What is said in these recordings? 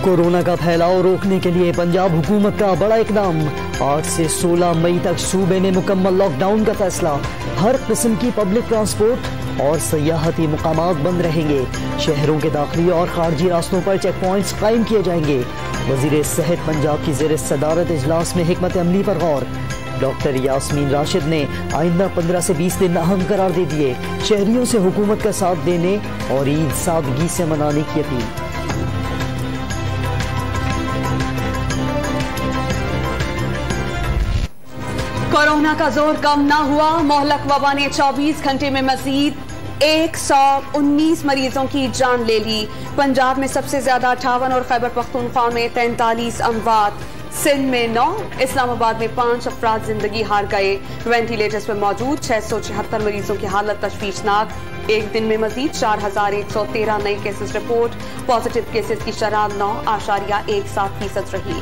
Corona का फैलाव रोकने के लिए पंजाब हुकूमत का बड़ा इकदाम। 8 से 16 मई तक सूबे में मुकम्मल लॉकडाउन का फैसला। हर किस्म की पब्लिक ट्रांसपोर्ट और सयाहती मुकामात बंद रहेंगे। शहरों के दाखिली और खारजी रास्तों पर चेक पॉइंट्स कायम किए जाएंगे। वजीर सेहत पंजाब की ज़ेर सदारत इजलास में हिकमत अमली पर गौर। डॉक्टर यास्मीन राशिद ने आइंदा 15 से 20 दिन अहम करार दे दिए। शहरियों से हुकूमत का साथ देने और ईद सादगी से मनाने की अपील। कोरोना का जोर कम ना हुआ। मोहलक वबा ने 24 घंटे में मजीद 119 मरीजों की जान ले ली। पंजाब में सबसे ज्यादा 58 और खैबर पख्तूनख्वा में 43 अमवात। सिंध में 9, इस्लामाबाद में 5 अफराद जिंदगी हार गए। वेंटिलेटर्स पर मौजूद 676 मरीजों की हालत तशवीशनाक। एक दिन में मजीद 4113 नए केसेस रिपोर्ट। पॉजिटिव केसेस की शरह 9.17% रही।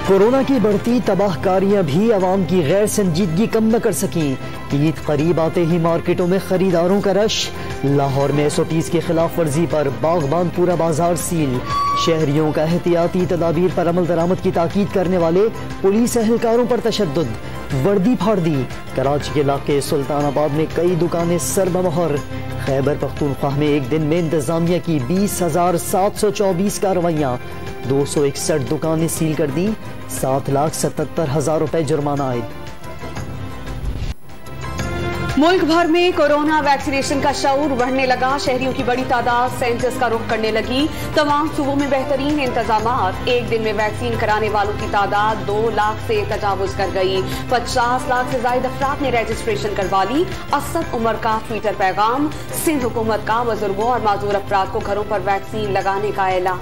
कोरोना की बढ़ती तबाहकारियां भी आवाम की गैर संजीदगी कम न कर सकीं। ईद करीब आते ही मार्केटों में खरीदारों का रश। लाहौर में SOPs की खिलाफ वर्जी पर बागबान पूरा बाजार सील। शहरियों का एहतियाती तदाबीर पर अमल दरामद की ताकीद करने वाले पुलिस एहलकारों पर तशद्दुद। वर्दी फाड़ दी। कराची के इलाके सुल्तानाबाद में कई दुकानें सरबमोहर। खैबर पख्तूनख्वा में एक दिन में इंतजामिया की 20,724 कार्रवाइयाँ। 261 दुकानें सील कर दी। 7,77,000 रुपए जुर्माना आयद। मुल्क भर में कोरोना वैक्सीनेशन का शऊर बढ़ने लगा। शहरियों की बड़ी तादाद सेंटर्स का रुख करने लगी। तमाम सूबों में बेहतरीन इंतजामात। एक दिन में वैक्सीन कराने वालों की तादाद 2 लाख से तजावुज कर गई। 50 लाख से ज्यादा अफराद ने रजिस्ट्रेशन करवा ली। असद उमर का ट्विटर पैगाम। सिंध हुकूमत का बुजुर्गों और माजूर अफराद को घरों पर वैक्सीन लगाने का ऐलान।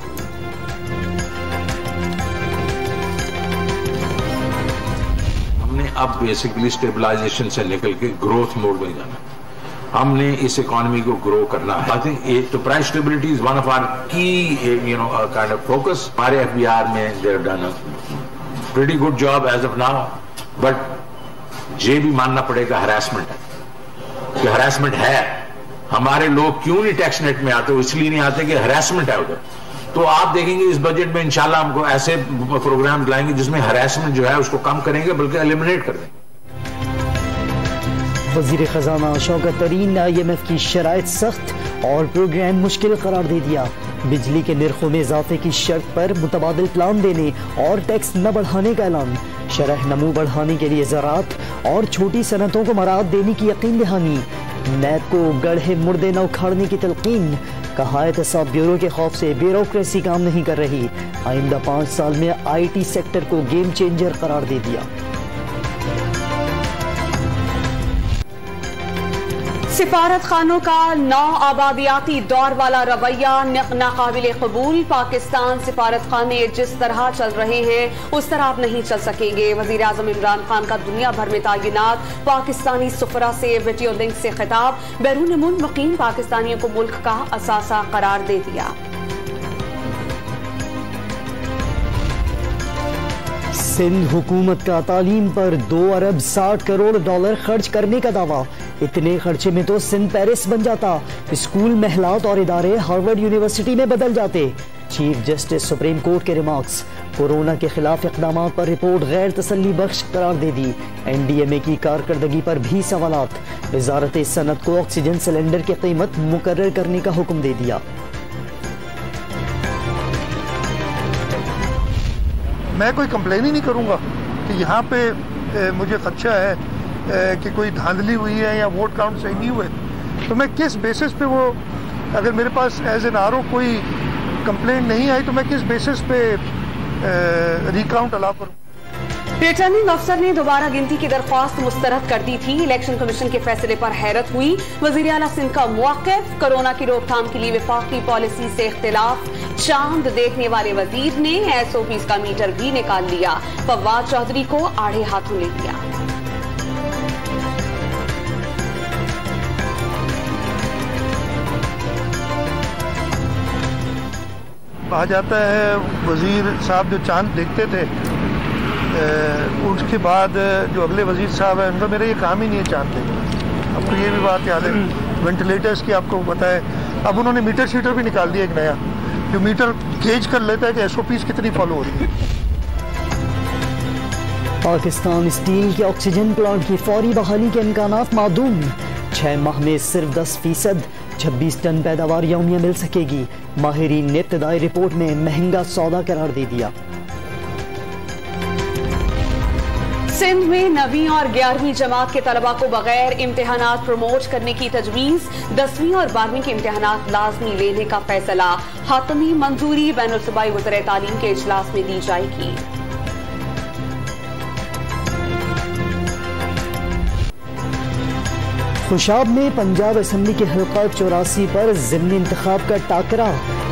अब बेसिकली स्टेबलाइजेशन से निकल के ग्रोथ मोड में जाना। हमने इस इकोनॉमी को ग्रो करना है। आई थिंक तो price stability is one of our की काइंड ऑफ फोकस। हमारे FBR में they have done a pretty good job as of now, but ये भी मानना पड़ेगा हरासमेंट है कि हरासमेंट है। हमारे लोग क्यों नहीं टैक्स नेट में आते? इसलिए नहीं आते कि हरासमेंट है उधर। तो आप देखेंगे इस बजट में इंशाल्लाह हमको ऐसे प्रोग्राम लाएंगे जिसमें हरासमेंट जो है उसको कम करेंगे, बल्कि एलिमिनेट कर देंगे। वजीर खजाना शौकत तरीन ने IMF की शराइत सख्त और प्रोग्राम मुश्किल करार दे दिया। बिजली के निर्खों में इजाफे की शर्त पर मुतबादिल प्लान देने और टैक्स न बढ़ाने का ऐलान। शरह नमू बढ़ाने के लिए ज़राअत और छोटी सनतों को मराहत देने की यकीन दहानी। नैब को गढ़े मुर्दे न उखाड़ने की तलकीन। कहा एहतसाब ब्यूरो के खौफ से ब्यूरोक्रेसी काम नहीं कर रही। आइंदा 5 साल में IT सेक्टर को गेम चेंजर करार दे दिया। सिफारत खानों का नौ आबादियाती दौर वाला रवैया नाकाबिले कबूल। पाकिस्तान सिफारत खाने जिस तरह चल रहे हैं उस तरह अब नहीं चल सकेंगे। वजीर आजम इमरान खान का दुनिया भर में तैनात पाकिस्तानी सुफरा से वीडियो लिंक से खिताब। बैरून मुल्क मुकीम पाकिस्तानियों को मुल्क का असासा करार दे दिया। सिंध हुकूमत का तालीम पर 2 अरब 60 करोड़ डॉलर खर्च करने का दावा। इतने खर्चे में तो सिंध पेरिस बन जाता। स्कूल, महलात और इदारे हार्वर्ड यूनिवर्सिटी में बदल जाते। चीफ जस्टिस सुप्रीम कोर्ट के रिमार्क्स। कोरोना के खिलाफ इक़दाम पर रिपोर्ट गैर तसल्ली बख्श करार दे दी। NDMA की कारकर्दगी पर भी सवालात। वजारत सनत को ऑक्सीजन सिलेंडर की कीमत मुकर्रर करने का हुक्म दे दिया। मैं कोई कंप्लेन ही नहीं करूंगा कि यहाँ पे मुझे खदशा है कि कोई धांधली हुई है या वोट काउंट सही नहीं हुए। तो मैं किस बेसिस पे वो, अगर मेरे पास एज एन RO कोई कंप्लेन नहीं आई तो मैं किस बेसिस पे रिकाउंट अलाउ करूँ? रिटर्निंग अफसर ने दोबारा गिनती की दरख्वास्त मुस्तरद कर दी थी। इलेक्शन कमीशन के फैसले पर हैरत हुई। वजीर आला सिंध का मौक़िफ़। कोरोना की रोकथाम के लिए वफाकी पॉलिसी से इख्तिलाफ। चांद देखने वाले वजीर ने SOPs का मीटर भी निकाल लिया। फवाद चौधरी को आड़े हाथों ले लिया। कहा जाता है वजीर साहब जो चांद देखते थे, उसके बाद जो अगले वजीर साहब हैं उनका मेरा ये काम ही नहीं है चांद देखना। आपको ये भी बात याद है। वेंटिलेटर्स की आपको पता है, अब उन्होंने मीटर शीटर भी निकाल दिया एक नया, जो मीटर गेज कर लेता है कि SOPs कितनी फॉलो हो रही है। पाकिस्तान स्टील के ऑक्सीजन प्लांट की फौरी बहाली के इम्कानात मादूम, 6 माह में सिर्फ 10%, 26 टन पैदावार यौमिया मिल सकेगी। माहिरीन ने इब्तदाई रिपोर्ट में महंगा सौदा करार दे दिया। सिंध में 9वीं और 11वीं जमात के तलबा को बगैर इम्तिहानात प्रमोट करने की तजवीज़, 10वीं और 12वीं के इम्तिहानात लाजमी लेने का फैसला, हातमी मंजूरी बैनुल-सूबाई वज़ीर तालीम के इजलास में दी जाएगी। खुशाब में पंजाब असम्बली के हल्का 84 पर ज़िमनी इंतखाब का टाकरा,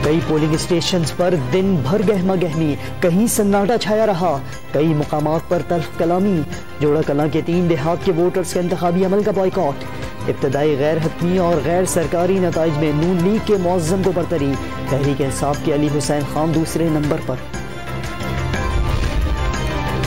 कई पोलिंग स्टेशन पर दिन भर गहमा गहमी, कहीं सन्नाटा छाया रहा, कई मुकामात पर तल्ख कलामी। जोड़ा कलां के 3 देहात के वोटर्स का इंतखाबी अमल का बॉयकॉट। इब्तदाई गैर हतमी और गैर सरकारी नताइज में नून लीग के मुअज़्ज़म को बरतरी, तहरीक इंसाफ के अली हुसैन खान दूसरे नंबर पर।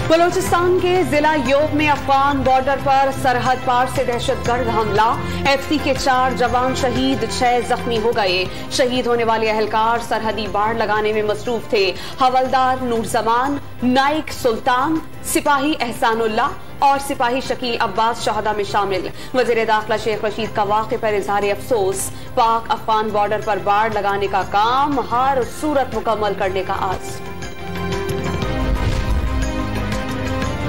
बलोचिस्तान के जिला योब में अफगान बॉर्डर पर सरहद पार से दहशतगर्द हमला, FC के 4 जवान शहीद, 6 जख्मी हो गए। शहीद होने वाले अहलकार सरहदी बाड़ लगाने में मसरूफ थे। हवलदार नूर जमान, नाइक सुल्तान, सिपाही एहसानुल्ला और सिपाही शकील अब्बास शहदा में शामिल। वजीर दाखिला शेख रशीद का वाक़े पर इजहार अफसोस, पाक अफगान बॉर्डर पर बाड़ लगाने का काम हर सूरत मुकम्मल करने का आज़।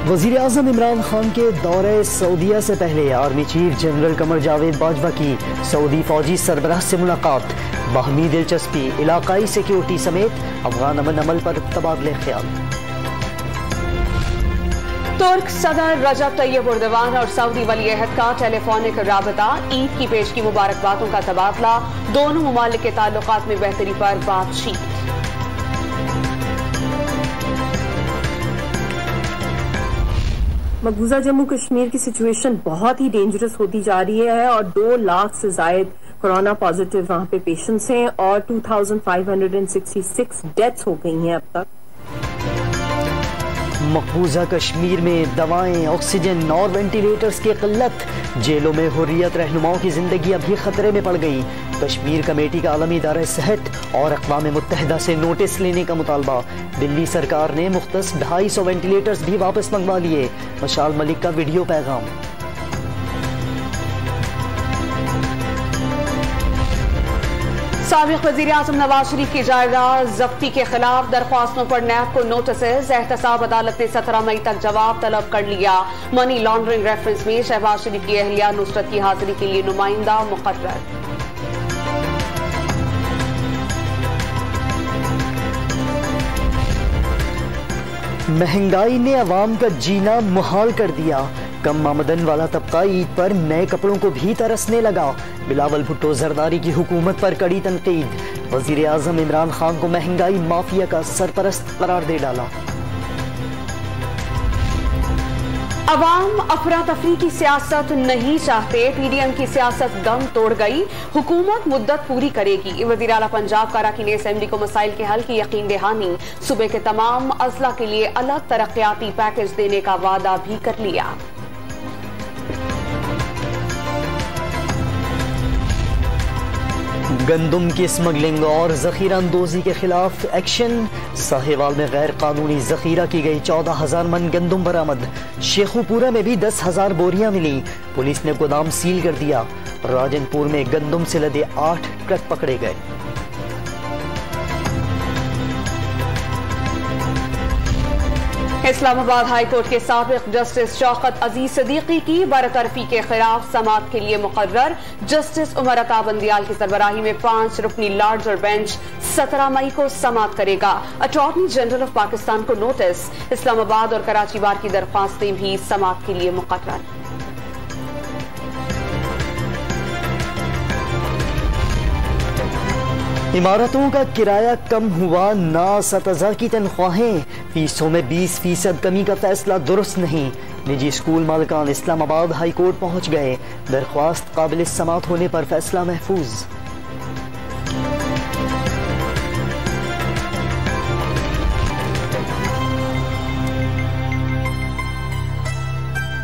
वज़ीर आज़म इमरान खान के दौरे सऊदीया से पहले army chief general Qamar Javed Bajwa की सऊदी फौजी सरबराह से मुलाकात, बाहमी दिलचस्पी, इलाकाई सिक्योरिटी समेत अफगान अमन अमल पर तबादले ख्याल। तुर्क सदर रजब तैयब एर्दोगान और सऊदी वली अहद का टेलीफोनिक राबता, ईद की पेश की मुबारकबादों का तबादला, दोनों मुमालिक के ताल्लुकात में बेहतरी पर बातचीत। मकबूजा जम्मू कश्मीर की सिचुएशन बहुत ही डेंजरस होती जा रही है और 2 लाख से जायद कोरोना पॉजिटिव वहां पे पेशेंट्स हैं और 2566 डेथ्स हो गई हैं अब तक। मकबूजा कश्मीर में दवाएं, ऑक्सीजन और वेंटिलेटर्स की किल्लत, जेलों में हुर्रियत रहनुमाओं की जिंदगी अभी खतरे में पड़ गई। कश्मीर कमेटी का आलमी इदारा सेहत और अक़वाम मुत्तहिदा से नोटिस लेने का मुतालबा। दिल्ली सरकार ने मुख्तस 250 वेंटिलेटर्स भी वापस मंगवा लिए। मशाल मलिक का वीडियो पैगाम। साबिक़ वज़ीर आज़म नवाज शरीफ की जायदाद जब्ती के खिलाफ दरख्वास्तों पर नैब को नोटिस। एहतसाब अदालत ने 17 मई तक जवाब तलब कर लिया। मनी लॉन्ड्रिंग रेफरेंस में शहबाज शरीफ की अहलिया नुसरत की हाजिरी के लिए नुमाइंदा मुकर्रर। महंगाई ने अवाम का जीना मुहाल कर दिया। कम आमदन वाला तबका ईद पर नए कपड़ों को भी तरसने लगा। बिलावल भुट्टो जरदारी की हुकूमत पर कड़ी तनकीद। वजीर आजम इमरान खान को महंगाई माफिया का सरपरस्त करार दे डाला। अवाम अफरा तफरी की सियासत नहीं चाहते। PDM की सियासत दम तोड़ गई। हुकूमत मुद्दत पूरी करेगी। वज़ीर आला पंजाब का अरकान असेंबली को मसाइल के हल की यकीन दहानी। सूबे के तमाम अजला के लिए अलग तरक्याती पैकेज देने का वादा भी कर लिया। गंदुम की स्मगलिंग और जखीरा अंदोजी के खिलाफ एक्शन। साहिवाल में गैर कानूनी जखीरा की गई 14,000 मन गंदुम बरामद। शेखुपुरा में भी 10,000 बोरियां मिली। पुलिस ने गोदाम सील कर दिया। राजनपुर में गंदुम से लदे 8 ट्रक पकड़े गए। इस्लामाबाद हाई कोर्ट के साबिक जस्टिस शौकत अजीज सिद्दीकी की बरतरफी के खिलाफ समाअत के लिए मुकर्रर। जस्टिस उमर अता बंदियाल की सरबराही में 5 रुकनी लार्जर बेंच 17 मई को समाअत करेगा। अटॉर्नी जनरल ऑफ पाकिस्तान को नोटिस। इस्लामाबाद और कराची बार की दरख्वास्तें भी समाअत के लिए मुकर्रर। इमारतों का किराया कम हुआ, नासतज़ा की तनख्वाहें। फीसों में 20% कमी का फैसला दुरुस्त नहीं। निजी स्कूल मालिकान इस्लामाबाद हाई कोर्ट पहुंच गए। दरख्वास्त काबिल समाअत होने पर फैसला महफूज।